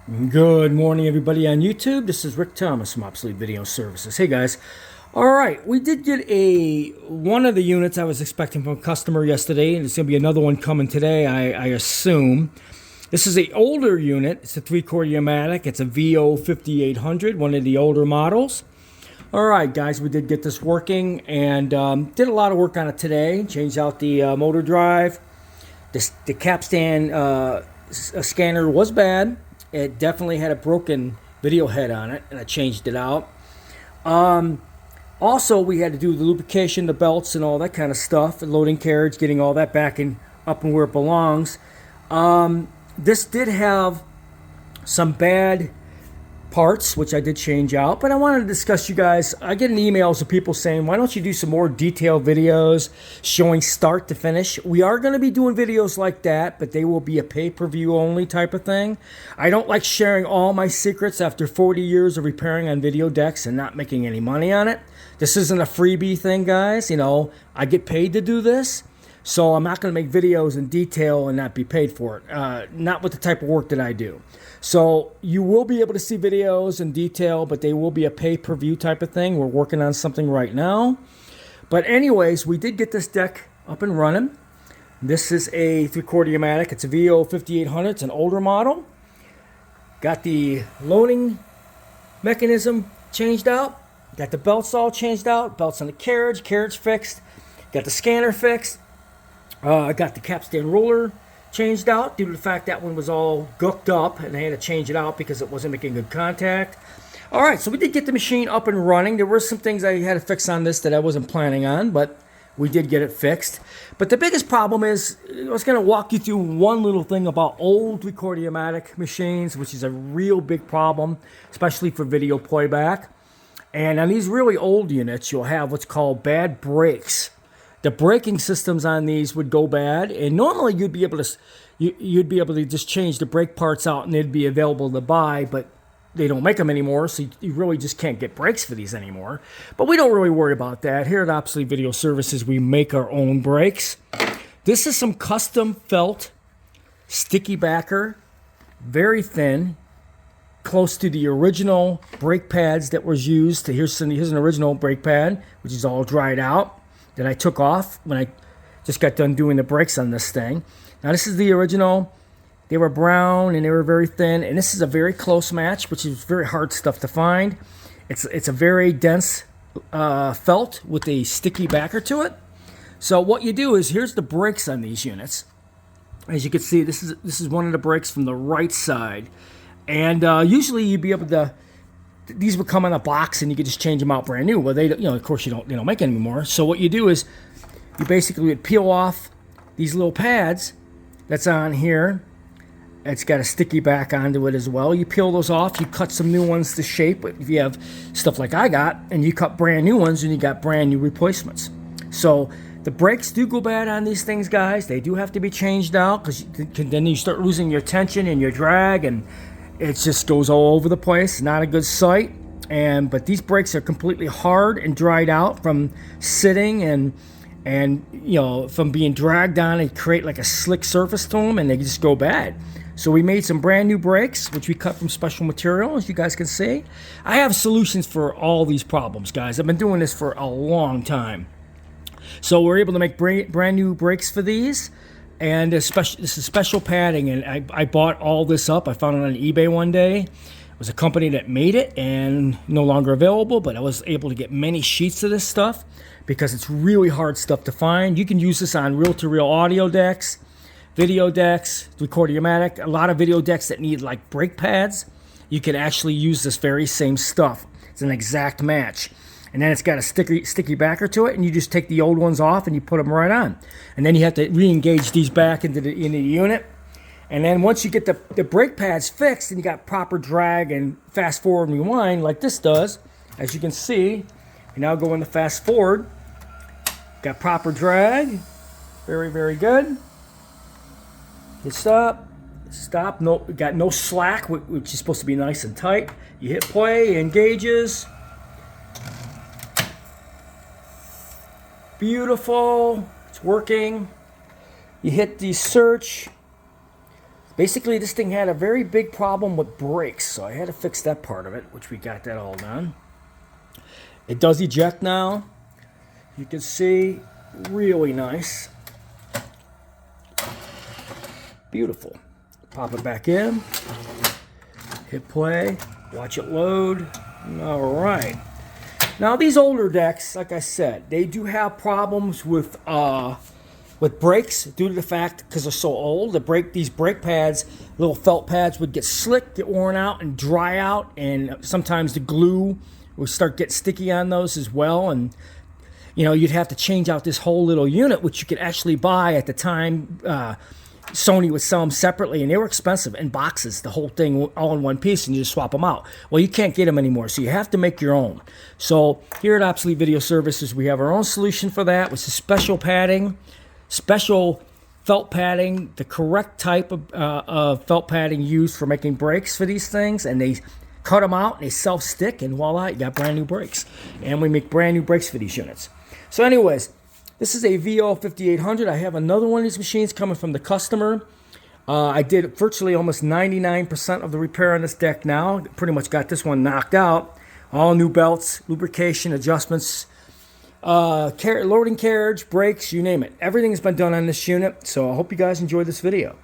Good morning, everybody on YouTube. This is Rick Thomas from Obsolete Video Services. Hey, guys. All right, we did get one of the units I was expecting from a customer yesterday, and it's going to be another one coming today, I assume. This is an older unit. It's a 3-core U-Matic. It's a Vo-5800, one of the older models. All right, guys, we did get this working and did a lot of work on it today. Changed out the motor drive. The capstan scanner was bad. It definitely had a broken video head on it, and I changed it out. Also, we had to do the lubrication, the belts, and all that kind of stuff, the loading carriage, getting all that back up and where it belongs. This did have some bad parts, which I did change out, but I wanted to discuss you guys. I get emails of people saying, why don't you do some more detailed videos showing start to finish? We are going to be doing videos like that, but they will be a pay-per-view only type of thing. I don't like sharing all my secrets after 40 years of repairing on video decks and not making any money on it. This isn't a freebie thing, guys. You know, I get paid to do this. So I'm not going to make videos in detail and not be paid for it. Not with the type of work that I do. So you will be able to see videos in detail, but they will be a pay-per-view type of thing. We're working on something right now. But anyways, we did get this deck up and running. This is a 3-core U-Matic. It's a Vo-5800. It's an older model. Got the loading mechanism changed out. Got the belts all changed out. Belts on the carriage fixed. Got the scanner fixed. I got the capstan roller changed out due to the fact that one was all gooked up and I had to change it out because it wasn't making good contact. All right, so we did get the machine up and running. There were some things I had to fix on this that I wasn't planning on, but we did get it fixed. But the biggest problem is, I was going to walk you through one little thing about old 3-core U-Matic machines, which is a real big problem, especially for video playback. And on these really old units, you'll have what's called bad brakes. The braking systems on these would go bad, and normally you'd be able to just change the brake parts out and they'd be available to buy, but they don't make them anymore, so you really just can't get brakes for these anymore. But we don't really worry about that. Here at Obsolete Video Services, we make our own brakes. This is some custom felt sticky backer, very thin, close to the original brake pads that was used. Here's an original brake pad, which is all dried out, that I took off when I just got done doing the brakes on this thing. Now this is the original. They were brown and they were very thin, and this is a very close match, which is very hard stuff to find. It's a very dense felt with a sticky backer to it. So what you do is, here's the brakes on these units. As you can see, this is one of the brakes from the right side, and usually you'd be able to. These would come in a box and you could just change them out brand new. Well, of course they don't make any anymore. So what you do is you basically would peel off these little pads that's on here. It's got a sticky back onto it as well. You peel those off, you cut some new ones to shape if you have stuff like I got, and you cut brand new ones and you got brand new replacements. So the brakes do go bad on these things, guys. They do have to be changed out because then you start losing your tension and your drag, and it just goes all over the place. Not a good sight. But these brakes are completely hard and dried out from sitting and from being dragged on and create like a slick surface to them, and they just go bad. So we made some brand new brakes, which we cut from special material, as you guys can see. I have solutions for all these problems, guys. I've been doing this for a long time. So we're able to make brand new brakes for these. And this is special padding, and I bought all this up. I found it on eBay one day. It was a company that made it and no longer available, but I was able to get many sheets of this stuff because it's really hard stuff to find. You can use this on reel-to-reel audio decks, video decks, 3-core U-Matic. A lot of video decks that need like brake pads, you can actually use this very same stuff. It's an exact match. And then it's got a sticky backer to it, and you just take the old ones off and you put them right on. And then you have to re-engage these back into the unit. And then once you get the brake pads fixed and you got proper drag and fast forward and rewind like this does, as you can see, we now go into fast forward. Got proper drag. Very, very good. Hit stop. Stop. No, got no slack, which is supposed to be nice and tight. You hit play, it engages. Beautiful. It's working. You hit the search. Basically, this thing had a very big problem with brakes, so I had to fix that part of it, which we got that all done. It does eject now. You can see, really nice. Beautiful. Pop it back in. Hit play. Watch it load. All right. Now, these older decks, like I said, they do have problems with brakes due to the fact, because they're so old, these brake pads, little felt pads, would get slick, get worn out, and dry out, and sometimes the glue would start getting sticky on those as well. And you know, you'd have to change out this whole little unit, which you could actually buy at the time. Sony would sell them separately, and they were expensive in boxes, the whole thing all in one piece, and you just swap them out. Well, you can't get them anymore, so you have to make your own. So here at Obsolete Video Services, we have our own solution for that, which is special padding, special felt padding, the correct type of felt padding used for making brakes for these things, and they cut them out, and they self-stick, and voila, you got brand new brakes. And we make brand new brakes for these units. So anyways, this is a Vo-5800. I have another one of these machines coming from the customer. I did virtually almost 99% of the repair on this deck now. Pretty much got this one knocked out. All new belts, lubrication, adjustments, loading carriage, brakes, you name it. Everything has been done on this unit. So I hope you guys enjoyed this video.